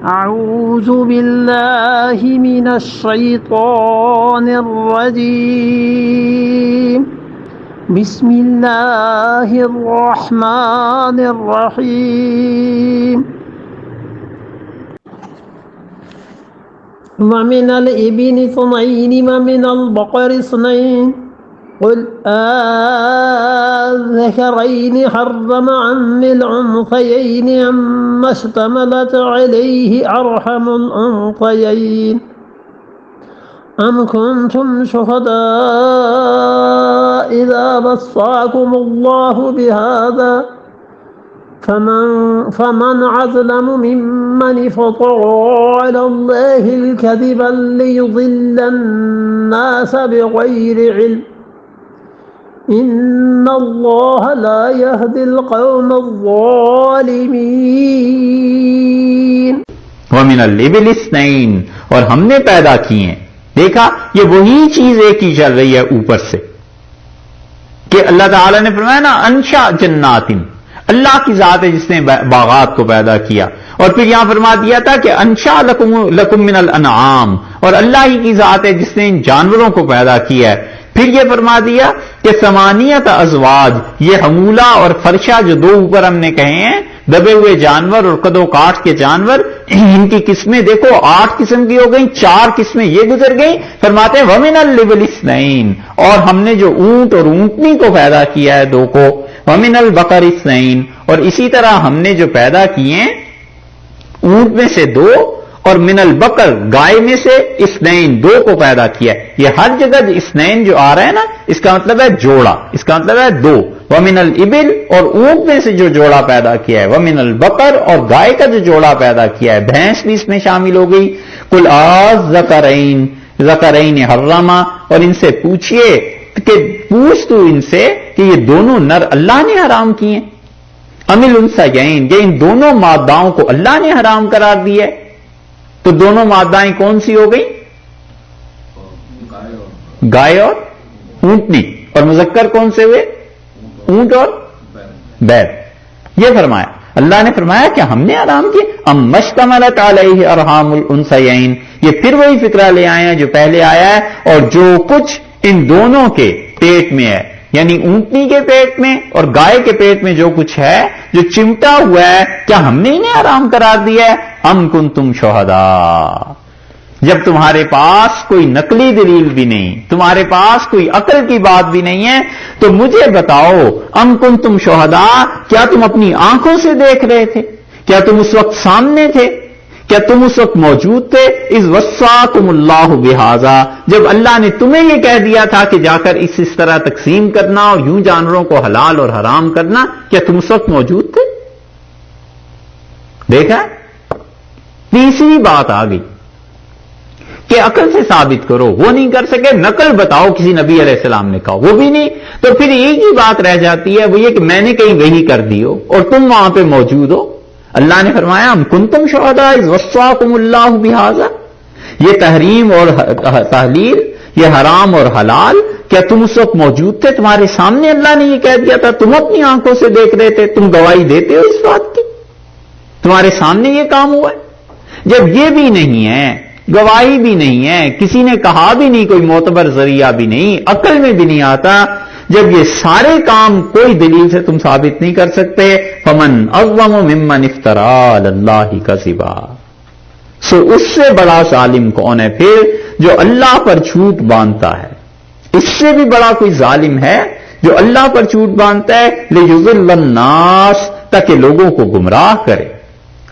أعوذ بالله من الشيطان الرجيم بسم الله الرحمن الرحيم ومن الإبل اثنين ومن البقر اثنين قل الذكرين حرم أم الأنثيين أما اشتملت عليه أرحم الأنثيين أم كنتم شهداء إذا وصاكم الله بهذا فمن أظلم ممن افترى على الله الكذب ليضل الناس بغير علم ان اللہ لا يهدي القوم الظالمین وَمِنَ الْإِبِلِ اثْنَيْنِ اور ہم نے پیدا کیے ہیں. دیکھا یہ وہی چیز ایک ہی چل رہی ہے اوپر سے کہ اللہ تعالیٰ نے فرمایا نا انشا جناتن، اللہ کی ذات ہے جس نے باغات کو پیدا کیا، اور پھر یہاں فرما دیا تھا کہ انشا لکم من الانعام، اور اللہ ہی کی ذات ہے جس نے ان جانوروں کو پیدا کیا ہے. پھر یہ فرما دیا کہ ثمانیت ازواج، یہ حمولہ اور فرشہ جو دو اوپر ہم نے کہے ہیں، دبے ہوئے جانور اور قد و کاٹ کے جانور، ان کی قسمیں دیکھو 8 قسم کی ہو گئیں، 4 قسمیں یہ گزر گئیں. فرماتے ہیں وَمِنَ الْإِبِلِ اثْنَيْنِ، اور ہم نے جو اونٹ اور اونٹنی کو پیدا کیا ہے 2 کو، وَمِنَ الْبَقَرِ اثْنَيْنِ، اور اسی طرح ہم نے جو پیدا کیے ہیں اونٹ میں سے 2 اور من البقر گائے میں سے اثنین 2 کو پیدا کیا ہے. یہ ہر جگہ اثنین جو آ رہا ہے نا اس کا مطلب ہے جوڑا، اس کا مطلب ہے 2. ومن الابل، اور اونٹ میں سے جو جوڑا پیدا کیا ہے، ومن البقر، اور گائے کا جو جوڑا پیدا کیا ہے، بھینس بھی اس میں شامل ہو گئی. قل ذکرین حرما، اور ان سے پوچھئے کہ پوچھ تو ان سے کہ یہ دونوں نر اللہ نے حرام کیے ہیں، ام الانثیین، یہ ان دونوں ماداؤں کو اللہ نے حرام قرار دیا ہے. تو دونوں مادائیں کون سی ہو گئی؟ گائے اور اونٹنی. اور مذکر کون سے ہوئے؟ اونٹ اور بیل. یہ فرمایا اللہ نے فرمایا کہ ہم نے حرام کیے. ام مشتملت علیہ ارحام الانثیین، یہ پھر وہی فکرہ لے آئے ہیں جو پہلے آیا ہے، اور جو کچھ ان دونوں کے پیٹ میں ہے، یعنی اونٹنی کے پیٹ میں اور گائے کے پیٹ میں جو کچھ ہے جو چمٹا ہوا ہے، کیا ہم نے انہیں حرام قرار دیا ہے؟ ام کنتم شہداء، جب تمہارے پاس کوئی نقلی دلیل بھی نہیں، تمہارے پاس کوئی عقل کی بات بھی نہیں ہے، تو مجھے بتاؤ ام کنتم شہداء، کیا تم اپنی آنکھوں سے دیکھ رہے تھے؟ کیا تم اس وقت سامنے تھے؟ کیا تم اس وقت موجود تھے؟ اذ وصاکم اللہ بہذا، جب اللہ نے تمہیں یہ کہہ دیا تھا کہ جا کر اس طرح تقسیم کرنا اور یوں جانوروں کو حلال اور حرام کرنا، کیا تم اس وقت موجود تھے؟ دیکھا، تیسری بات آ گئی کہ عقل سے ثابت کرو، وہ نہیں کر سکے. نقل بتاؤ کسی نبی علیہ السلام نے کہا، وہ بھی نہیں. تو پھر ایک ہی بات رہ جاتی ہے، وہ یہ کہ میں نے کہیں وحی کر دی ہو اور تم وہاں پہ موجود ہو. اللہ نے فرمایا ام کنتم شہداء اذ وصاکم اللہ بہذا، یہ تحریم اور تحلیل، یہ حرام اور حلال، کیا تم اس وقت موجود تھے؟ تمہارے سامنے اللہ نے یہ کہہ دیا تھا، تم اپنی آنکھوں سے دیکھ رہے تھے، تم گواہی دیتے ہو اس بات کی، تمہارے سامنے یہ کام ہوا ہے. جب یہ بھی نہیں ہے، گواہی بھی نہیں ہے، کسی نے کہا بھی نہیں، کوئی معتبر ذریعہ بھی نہیں، عقل میں بھی نہیں آتا، جب یہ سارے کام کوئی دلیل سے تم ثابت نہیں کر سکتے، فمن اظلم ممن افترى علی اللہ کذبا، سو اس سے بڑا ظالم کون ہے پھر جو اللہ پر جھوٹ باندھتا ہے. اس سے بھی بڑا کوئی ظالم ہے جو اللہ پر جھوٹ باندھتا ہے، لیضل الناس، تاکہ لوگوں کو گمراہ کرے،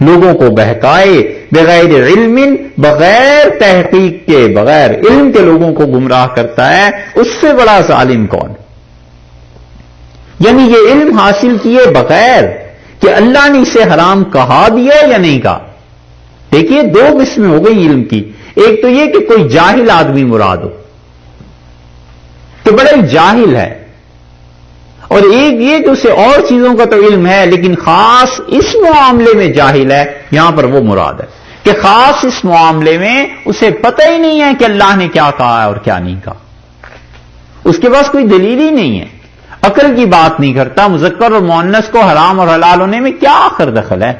لوگوں کو بہکائے، بغیر علم، بغیر تحقیق کے، بغیر علم کے لوگوں کو گمراہ کرتا ہے. اس سے بڑا ظالم کون؟ یعنی یہ علم حاصل کیے بغیر کہ اللہ نے اسے حرام کہا دیا یا نہیں کہا. دیکھیے 2 قسمیں ہو گئی علم کی. ایک تو یہ کہ کوئی جاہل آدمی مراد ہو تو بڑا ہی جاہل ہے، اور ایک یہ کہ اسے اور چیزوں کا تو علم ہے لیکن خاص اس معاملے میں جاہل ہے. یہاں پر وہ مراد ہے کہ خاص اس معاملے میں اسے پتہ ہی نہیں ہے کہ اللہ نے کیا کہا ہے اور کیا نہیں کہا، اس کے پاس کوئی دلیل ہی نہیں ہے، عقل کی بات نہیں کرتا. مذکر اور مؤنث کو حرام اور حلال ہونے میں کیا آخر دخل ہے؟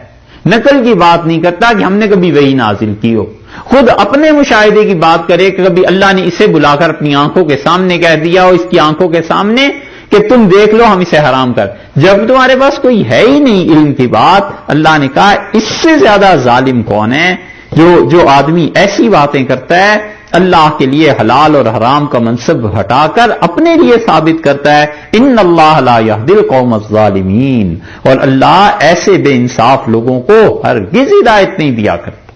نقل کی بات نہیں کرتا کہ ہم نے کبھی وحی نازل کی ہو، خود اپنے مشاہدے کی بات کرے کہ کبھی اللہ نے اسے بلا کر اپنی آنکھوں کے سامنے کہہ دیا ہو، اس کی آنکھوں کے سامنے کہ تم دیکھ لو ہم اسے حرام کر، جب تمہارے پاس کوئی ہے ہی نہیں علم کی بات۔ اللہ نے کہا اس سے زیادہ ظالم کون ہے جو آدمی ایسی باتیں کرتا ہے، اللہ کے لیے حلال اور حرام کا منصب ہٹا کر اپنے لیے ثابت کرتا ہے ان اللہ لا یہدی القوم الظالمین، اور اللہ ایسے بے انصاف لوگوں کو ہرگز ہدایت نہیں دیا کرتا،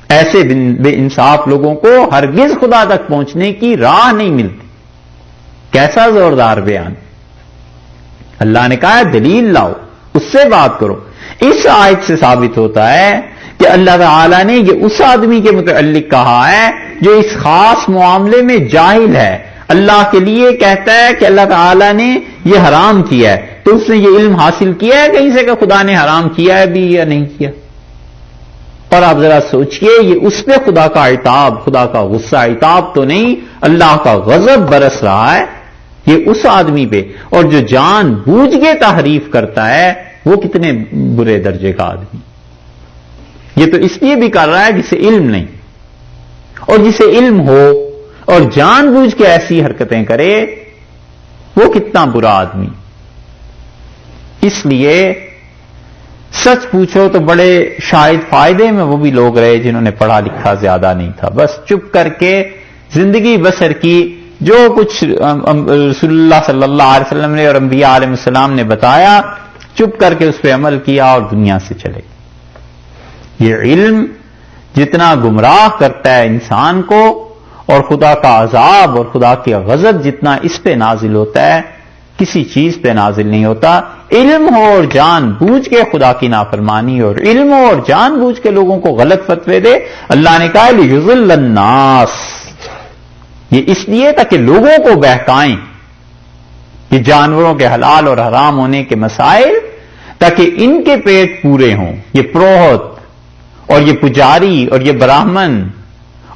ایسے بے انصاف لوگوں کو ہرگز خدا تک پہنچنے کی راہ نہیں ملتی۔ کیسا زوردار بیان! اللہ نے کہا دلیل لاؤ، اس سے بات کرو۔ اس آیت سے ثابت ہوتا ہے کہ اللہ تعالیٰ نے یہ اس آدمی کے متعلق کہا ہے جو اس خاص معاملے میں جاہل ہے، اللہ کے لیے کہتا ہے کہ اللہ تعالیٰ نے یہ حرام کیا ہے، تو اس نے یہ علم حاصل کیا ہے کہیں سے کہ خدا نے حرام کیا ہے بھی یا نہیں کیا؟ اور آپ ذرا سوچئے، یہ اس پہ خدا کا عتاب، خدا کا غصہ، عتاب تو نہیں، اللہ کا غضب برس رہا ہے یہ اس آدمی پہ، اور جو جان بوجھ کے تحریف کرتا ہے وہ کتنے برے درجے کا آدمی۔ یہ تو اس لیے بھی کر رہا ہے جسے علم نہیں، اور جسے علم ہو اور جان بوجھ کے ایسی حرکتیں کرے وہ کتنا برا آدمی۔ اس لیے سچ پوچھو تو بڑے شاید فائدے میں وہ بھی لوگ رہے جنہوں نے پڑھا لکھا زیادہ نہیں تھا، بس چپ کر کے زندگی بسر کی، جو کچھ رسول اللہ صلی اللہ علیہ وسلم نے اور انبیاء علیہ السلام نے بتایا چپ کر کے اس پہ عمل کیا اور دنیا سے چلے۔ یہ علم جتنا گمراہ کرتا ہے انسان کو، اور خدا کا عذاب اور خدا کی غضب جتنا اس پہ نازل ہوتا ہے کسی چیز پہ نازل نہیں ہوتا۔ علم ہو اور جان بوجھ کے خدا کی نافرمانی، اور علم ہو اور جان بوجھ کے لوگوں کو غلط فتوے دے، اللہ نے کہا لِيُضِلَّ النَّاسَ، یہ اس لیے تاکہ لوگوں کو بہکائیں یہ جانوروں کے حلال اور حرام ہونے کے مسائل، تاکہ ان کے پیٹ پورے ہوں۔ یہ پروہت اور یہ پجاری اور یہ برہمن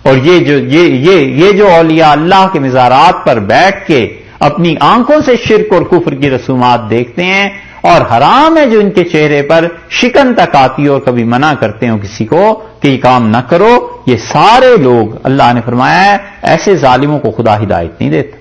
اور یہ جو اولیاء اللہ کے مزارات پر بیٹھ کے اپنی آنکھوں سے شرک اور کفر کی رسومات دیکھتے ہیں، اور حرام ہے جو ان کے چہرے پر شکن تک آتی ہے اور کبھی منع کرتے ہو کسی کو کہ یہ کام نہ کرو، یہ سارے لوگ اللہ نے فرمایا ہے ایسے ظالموں کو خدا ہدایت نہیں دیتا۔